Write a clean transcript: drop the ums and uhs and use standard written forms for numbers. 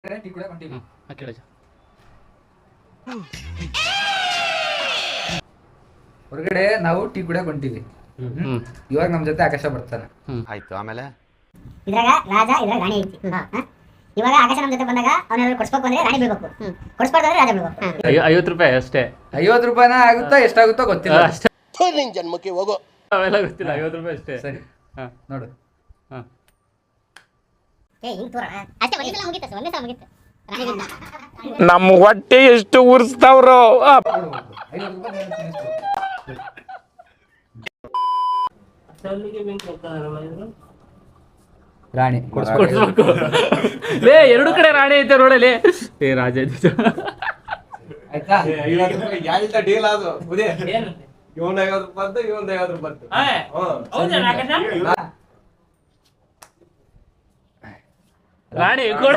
Tea ಕೂಡ ಕೊಂತೀವಿ. ಹೊರಗಡೆ ನಾವು ಟೀ ಕೂಡ ಕೊಂತೀವಿ. ಇವಾಗ ನಮ್ ಜೊತೆ ಆಕಾಶ ಬರ್ತಾನೆ. ಆಯ್ತು. ಆಮೇಲೆ ಇದ್ರಾಗ ರಾಜ ಇದ್ರಾಗ ರಾಣಿ ಐತಿ. ಇವಾಗ ಆಕಾಶ ನಮ್ ಜೊತೆ ಬಂದಾಗ ಅವನ ಕೊಡ್ಸ್ಬೇಕು ಅಂದ್ರೆ ರಾಣಿ ಬೀಳ್ಬೇಕು, ಕೊಡ್ಸ್ಬಾರ್ದು ಅಂದ್ರೆ ರಾಜ ಬೀಳ್ಬೇಕು. 50 ರೂಪಾಯಿ ಅಷ್ಟೇ. 50 ರೂಪಾಯಿನ ಆಗುತ್ತಾ ಎಷ್ಟಾಗುತ್ತೋ ಗೊತ್ತಿಲ್ಲ. ನಿನ್ ಜನ್ಮಕ್ಕೆ ಹೋಗೋ ಅವೆಲ್ಲ ಗೊತ್ತಿಲ್ಲ. 50 ರೂಪಾಯಿ ಅಷ್ಟೇ. ಸರಿ ನೋಡು. ಹಿಂಗ್ ತೋರಣ ಅಷ್ಟೇ. ಒಂದೇ ಸಲ ಮುಗೀತು, ಒಂದೇ ಸಲ ಮುಗೀತು. ನಮ್ಮ ಹೊಟ್ಟೆ ಎಷ್ಟು ಉರ್ಸ್ತಾವ್ರೋ. 50 ರೂಪಾಯಿ ರಾಣಿ ಕೊಡ್ಸ್ಬೇಕು. ಲೇ 2 ಕಡೆ ರಾಣಿ ಐತೆ ನೋಡಲಿ. ರಾಜ ಆಯ್ತಾ? ಡೀಲ್ ಅದು ಇವನ್ 50 ರೂಪಾಯಿ ಇವನ್ 50 ರೂಪಾಯಿ. ರಾಣಿ ಕೊಡ